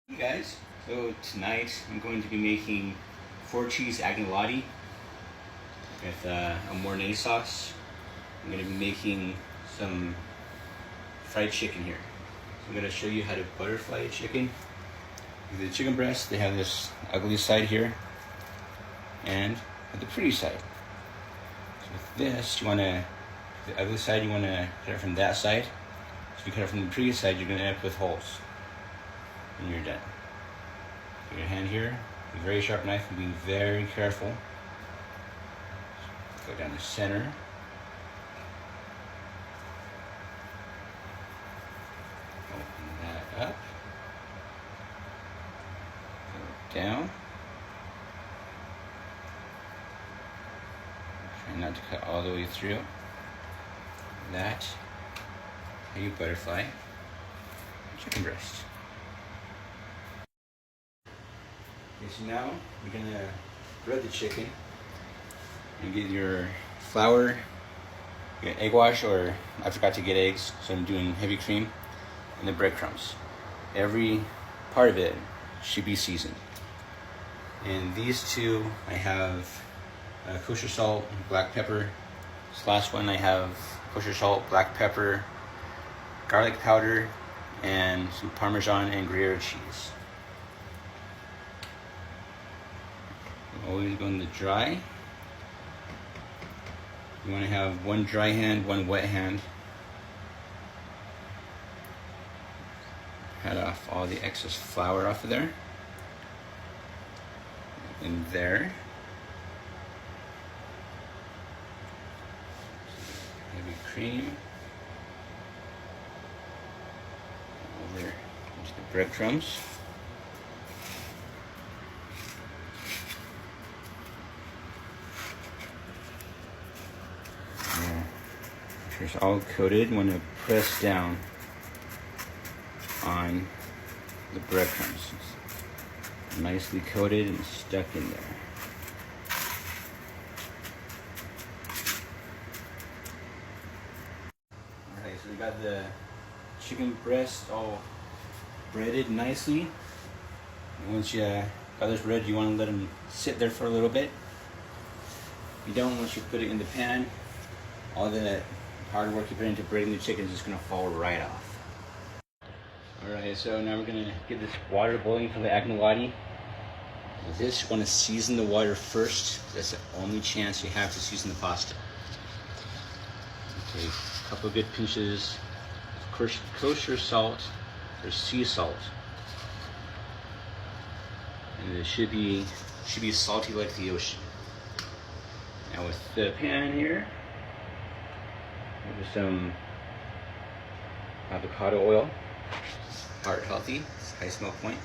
Hey guys, so tonight I'm going to be making 4-cheese agnolotti with a mornay sauce. I'm going to be making some fried chicken here. So I'm going to show you how to butterfly chicken. The chicken breast, they have this ugly side here and the pretty side. So with this, the ugly side, you want to cut it from that side. So if you cut it from the pretty side, you're going to end up with holes. And you're done. Put your hand here, a very sharp knife, and be very careful. Go down the center. Open that up. Go down. Try not to cut all the way through. That, how you butterfly chicken breast. Okay, so now we're gonna bread the chicken and get your flour, get egg wash, or I forgot to get eggs, so I'm doing heavy cream, and the breadcrumbs. Every part of it should be seasoned. And these two, I have kosher salt, black pepper. This last one I have kosher salt, black pepper, garlic powder, and some Parmesan and Gruyère cheese. Always go in the dry. You want to have one dry hand, one wet hand. Pat off all the excess flour off of there. In there. Heavy cream. Over into the breadcrumbs. It's all coated. You want to press down on the breadcrumbs. It's nicely coated and stuck in there. Alright, so we got the chicken breast all breaded nicely. And once you got this bread, you want to let them sit there for a little bit. If you don't, once you put it in the pan, all the hard work you put into breading the chicken is just going to fall right off. Alright, so now we're going to get this water boiling for the agnolotti. With this, you want to season the water first. That's the only chance you have to season the pasta. Take a couple of good pinches of kosher salt or sea salt. And it should be salty like the ocean. Now with the pan here, with some avocado oil, heart healthy, it's high smoke point.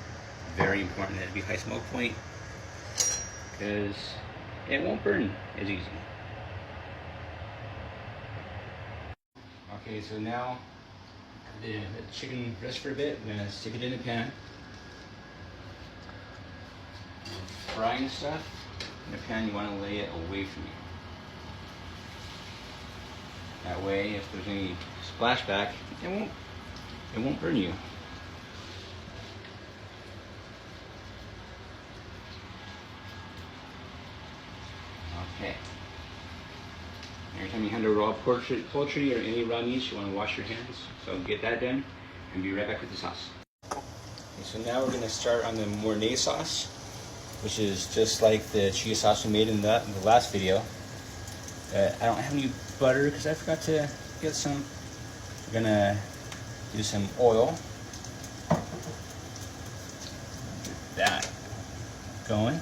Very important that it be high smoke point because it won't burn as easy. Okay, so now the chicken rest for a bit. I'm gonna stick it in the pan. Frying stuff in the pan, you want to lay it away from you. That way, if there's any splashback, it won't burn you. Okay. Every time you handle raw poultry or any raw meats, you want to wash your hands. So get that done, and be right back with the sauce. Okay, so now we're going to start on the mornay sauce, which is just like the cheese sauce we made in the last video. I don't have any butter because I forgot to get some. We're gonna do some oil. Get that going.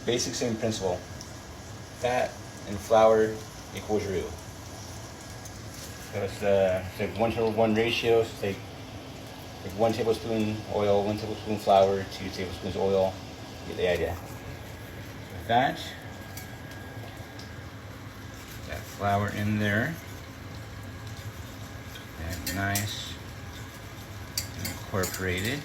Basic same principle. Fat and flour equals roux. So it's like 1:1 ratio. So take 1 tablespoon oil, 1 tablespoon flour, 2 tablespoons oil. You get the idea. With that flour in there, and nice incorporated.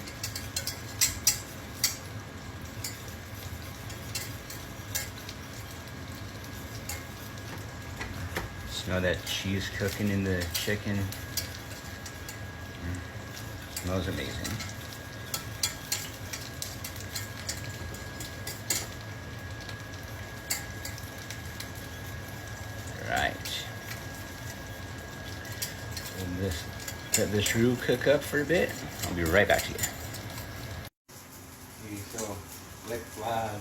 Smell that cheese cooking in the chicken. Smells amazing. let this roux cook up for a bit. I'll be right back to you. Okay, so like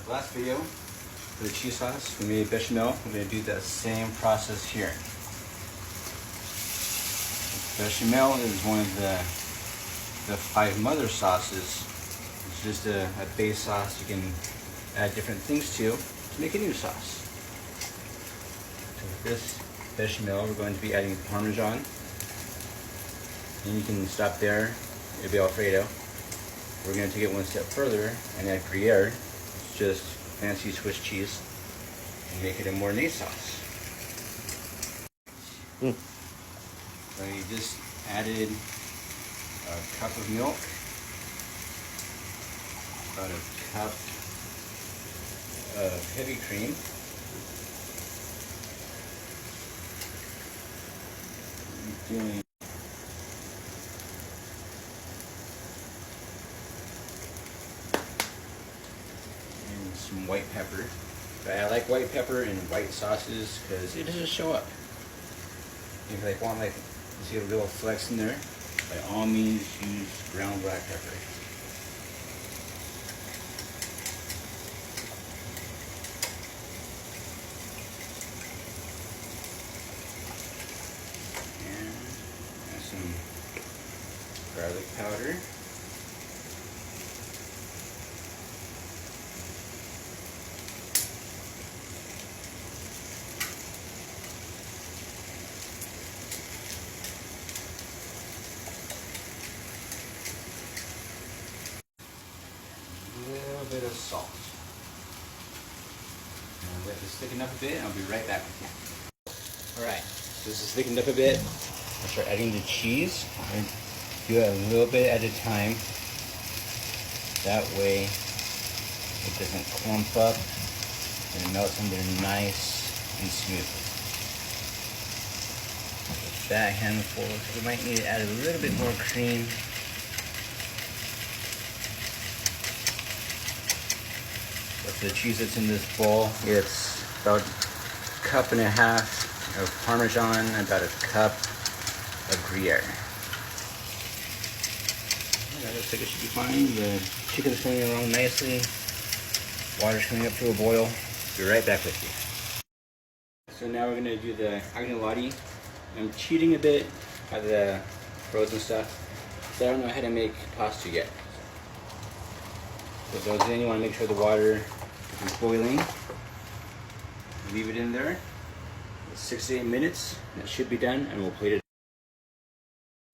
last video for the cheese sauce, we made bechamel. We're going to do the same process here. Bechamel is one of the 5 mother sauces. It's just a base sauce you can add different things to make a new sauce. So with this bechamel, we're going to be adding Parmesan. And you can stop there, it'll be Alfredo. We're going to take it one step further and add Gruyère. It's just fancy Swiss cheese. And make it a mornay sauce. So you just added a cup of milk, about a cup of heavy cream, doing and some white pepper. But I like white pepper in white sauces because it doesn't show up. If you want you see a little flecks in there, by all means use ground black pepper. And some garlic powder. Bit of salt. And let this thicken up a bit and I'll be right back with you. Alright, so this is thickened up a bit. I'll start adding the cheese. I do it a little bit at a time. That way it doesn't clump up and it melts in there nice and smooth. With that handful, we might need to add a little bit more cream. The cheese that's in this bowl, it's about a cup and a half of Parmesan and about a cup of Gruyère. Yeah, looks like it should be fine. The chicken's coming along nicely. Water's coming up to a boil. Be right back with you. So now we're going to do the agnolotti. I'm cheating a bit by the frozen stuff, so I don't know how to make pasta yet. So those in, you want to make sure the water is boiling. Leave it in there. 6 to 8 minutes. That should be done, and we'll plate it.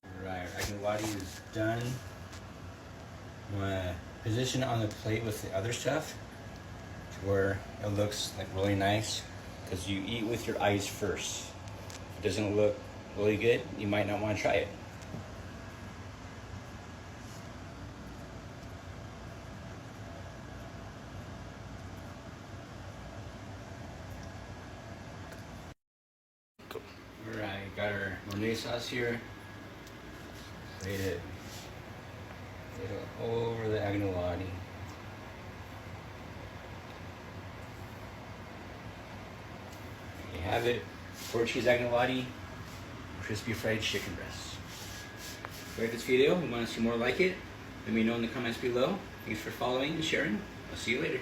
Alright, our agnolotti is done. I'm gonna position it on the plate with the other stuff to where it looks like really nice. Because you eat with your eyes first. If it doesn't look really good, you might not want to try it. Alright, got our mornay sauce here. Laid it over the agnolotti. You have it, 4 cheese agnolotti, crispy fried chicken breast. If you like this video and want to see more like it, let me know in the comments below. Thanks for following and sharing. I'll see you later.